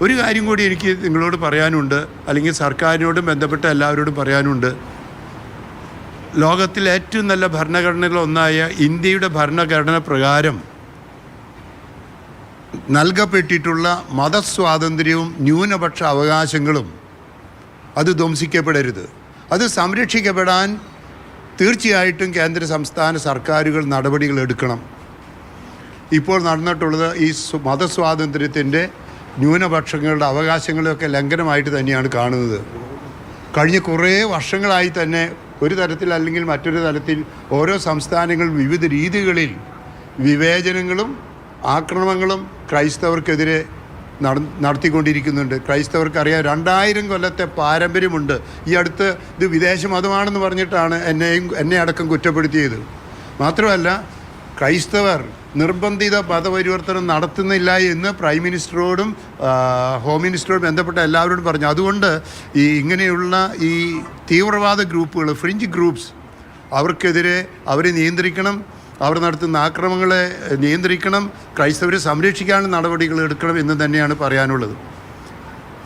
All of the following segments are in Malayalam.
ഒരു കാര്യം കൂടി എനിക്ക് നിങ്ങളോട് പറയാനുണ്ട്, അല്ലെങ്കിൽ സർക്കാരിനോടും ബന്ധപ്പെട്ട എല്ലാവരോടും പറയാനുണ്ട്. ലോകത്തിലെ ഏറ്റവും നല്ല ഭരണഘടനകളൊന്നായ ഇന്ത്യയുടെ ഭരണഘടന പ്രകാരം നൽകപ്പെട്ടിട്ടുള്ള മതസ്വാതന്ത്ര്യവും ന്യൂനപക്ഷ അവകാശങ്ങളും അത് ധ്വംസിക്കപ്പെടരുത്. അത് സംരക്ഷിക്കപ്പെടാൻ തീർച്ചയായിട്ടും കേന്ദ്ര സംസ്ഥാന സർക്കാരുകൾ നടപടികൾ എടുക്കണം. ഇപ്പോൾ നടന്നിട്ടുള്ളത് ഈ മതസ്വാതന്ത്ര്യത്തിൻ്റെ ന്യൂനപക്ഷങ്ങളുടെ അവകാശങ്ങളെയൊക്കെ ലംഘനമായിട്ട് തന്നെയാണ് കാണുന്നത്. കഴിഞ്ഞ കുറേ വർഷങ്ങളായി തന്നെ ഒരു തരത്തിൽ അല്ലെങ്കിൽ മറ്റൊരു തരത്തിൽ ഓരോ സംസ്ഥാനങ്ങൾ വിവിധ രീതികളിൽ വിവേചനങ്ങളും ആക്രമണങ്ങളും ക്രൈസ്തവർക്കെതിരെ നടത്തിക്കൊണ്ടിരിക്കുന്നുണ്ട്. ക്രൈസ്തവർക്കറിയാം 2000 കൊല്ലത്തെ പാരമ്പര്യമുണ്ട്. ഈ അടുത്ത് ഇത് വിദേശ മതമാണെന്ന് പറഞ്ഞിട്ടാണ് എന്നെ അടക്കം കുറ്റപ്പെടുത്തിയത്. മാത്രമല്ല, ക്രൈസ്തവർ നിർബന്ധിത മതപരിവർത്തനം നടത്തുന്നില്ല എന്ന് പ്രൈം മിനിസ്റ്ററോടും ഹോം മിനിസ്റ്ററോടും ബന്ധപ്പെട്ട എല്ലാവരോടും പറഞ്ഞു. അതുകൊണ്ട് ഇങ്ങനെയുള്ള ഈ തീവ്രവാദ ഗ്രൂപ്പുകൾ, ഫ്രിഞ്ച് ഗ്രൂപ്പ്സ്, അവർക്കെതിരെ അവരെ നിയന്ത്രിക്കണം, അവർ നടത്തുന്ന ആക്രമണങ്ങളെ നിയന്ത്രിക്കണം, ക്രൈസ്തവരെ സംരക്ഷിക്കാനുള്ള നടപടികൾ എടുക്കണം എന്ന് തന്നെയാണ് പറയാനുള്ളത്.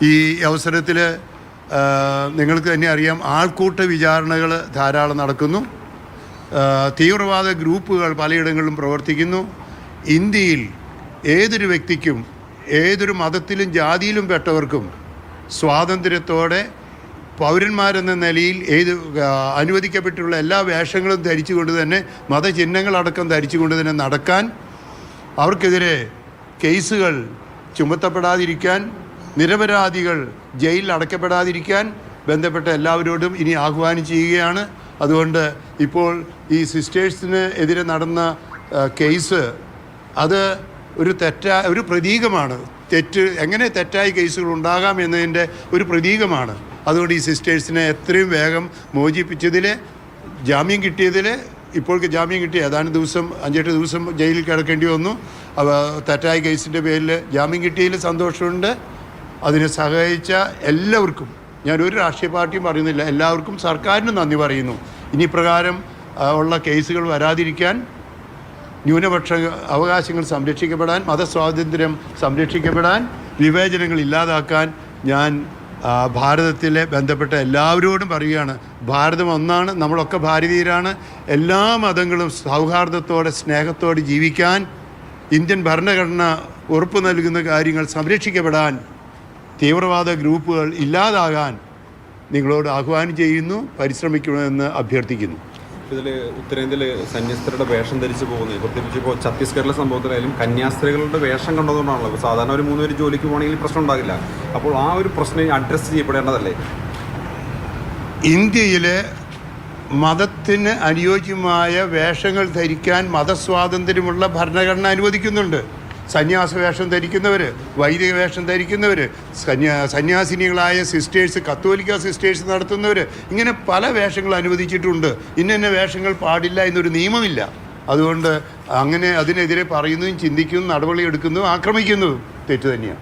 ഈ അവസരത്തിൽ നിങ്ങൾക്ക് തന്നെ അറിയാം, ആൾക്കൂട്ട വിചാരണകൾ ധാരാളം നടക്കുന്നു. തീവ്രവാദ ഗ്രൂപ്പുകൾ പലയിടങ്ങളിലും പ്രവർത്തിക്കുന്നു. ഇന്ത്യയിൽ ഏതൊരു വ്യക്തിക്കും ഏതൊരു മതത്തിലും ജാതിയിലും പെട്ടവർക്കും സ്വാതന്ത്ര്യത്തോടെ പൗരന്മാരെന്ന നിലയിൽ അനുവദിക്കപ്പെട്ടുള്ള എല്ലാ വേഷങ്ങളും ധരിച്ചുകൊണ്ട് തന്നെ, മതചിഹ്നങ്ങളടക്കം ധരിച്ചുകൊണ്ട് തന്നെ നടക്കാൻ, അവർക്കെതിരെ കേസുകൾ ചുമത്തപ്പെടാതിരിക്കാൻ, നിരപരാധികൾ ജയിലിൽ അടയ്ക്കപ്പെടാതിരിക്കാൻ ബന്ധപ്പെട്ട എല്ലാവരോടും ഇനി ആഹ്വാനം ചെയ്യുകയാണ്. അതുകൊണ്ട് ഇപ്പോൾ ഈ സിസ്റ്റേഴ്സിന് എതിരെ നടന്ന കേസ് അത് ഒരു പ്രതീകമാണ്. എങ്ങനെ തെറ്റായ കേസുകൾ ഉണ്ടാകാം എന്നതിൻ്റെ ഒരു പ്രതീകമാണ്. അതുകൊണ്ട് ഈ സിസ്റ്റേഴ്സിനെ എത്രയും വേഗം മോചിപ്പിച്ചതിൽ, ജാമ്യം കിട്ടിയതിൽ, ഇപ്പോൾ ജാമ്യം കിട്ടിയ ഏതാനും ദിവസം 5-8 ദിവസം ജയിലിൽ കിടക്കേണ്ടി വന്നു. തെറ്റായ കേസിൻ്റെ പേരിൽ ജാമ്യം കിട്ടിയതിൽ സന്തോഷമുണ്ട്. അതിനെ സഹായിച്ച എല്ലാവർക്കും, ഞാനൊരു രാഷ്ട്രീയ പാർട്ടിയും പറയുന്നില്ല, എല്ലാവർക്കും സർക്കാരിനും നന്ദി പറയുന്നു. ഇനി പ്രകാരം ഉള്ള കേസുകൾ വരാതിരിക്കാൻ, ന്യൂനപക്ഷ അവകാശങ്ങൾ സംരക്ഷിക്കപ്പെടാൻ, മതസ്വാതന്ത്ര്യം സംരക്ഷിക്കപ്പെടാൻ, വിവേചനങ്ങൾ ഇല്ലാതാക്കാൻ ഞാൻ ഭാരതത്തിലെ ബന്ധപ്പെട്ട എല്ലാവരോടും പറയുകയാണ്. ഭാരതം ഒന്നാണ്, നമ്മളൊക്കെ ഭാരതീയരാണ്. എല്ലാ മതങ്ങളും സൗഹാർദ്ദത്തോടെ സ്നേഹത്തോടെ ജീവിക്കാൻ, ഇന്ത്യൻ ഭരണഘടന ഉറപ്പ് നൽകുന്ന കാര്യങ്ങൾ സംരക്ഷിക്കപ്പെടാൻ, തീവ്രവാദ ഗ്രൂപ്പുകൾ ഇല്ലാതാകാൻ നിങ്ങളോട് ആഹ്വാനം ചെയ്യുന്നു, പരിശ്രമിക്കണമെന്ന് അഭ്യർത്ഥിക്കുന്നു. ഇതിൽ ഉത്തരേന്ത്യയിൽ സന്യസ്തരുടെ വേഷം ധരിച്ച് പോകുന്നത്, പ്രത്യേകിച്ച് ഇപ്പോൾ ഛത്തീസ്ഗഡിലെ സംഭവത്തിലായാലും കന്യാസ്ത്രീകളുടെ വേഷം കണ്ടതുകൊണ്ടാണല്ലോ. സാധാരണ ഒരു 3 പേര് ജോലിക്ക് പോകണമെങ്കിൽ പ്രശ്നം ഉണ്ടാകില്ല. അപ്പോൾ ആ ഒരു പ്രശ്നം അഡ്രസ്സ് ചെയ്യപ്പെടേണ്ടതല്ലേ? ഇന്ത്യയിലെ മതത്തിന് അനുയോജ്യമായ വേഷങ്ങൾ ധരിക്കാൻ മതസ്വാതന്ത്ര്യമുള്ള ഭരണഘടന അനുവദിക്കുന്നുണ്ട്. സന്യാസ വേഷം ധരിക്കുന്നവർ, വൈദിക വേഷം ധരിക്കുന്നവർ, സന്യാസിനികളായ സിസ്റ്റേഴ്സ്, കത്തോലിക്ക സിസ്റ്റേഴ്സ് നടത്തുന്നവർ, ഇങ്ങനെ പല വേഷങ്ങൾ അനുവദിച്ചിട്ടുണ്ട്. ഇന്ന വേഷങ്ങൾ പാടില്ല എന്നൊരു നിയമമില്ല. അതുകൊണ്ട് അതിനെതിരെ പറയുന്നതും ചിന്തിക്കുന്നതും നടപടി എടുക്കുന്നതും ആക്രമിക്കുന്നതും തെറ്റ് തന്നെയാണ്.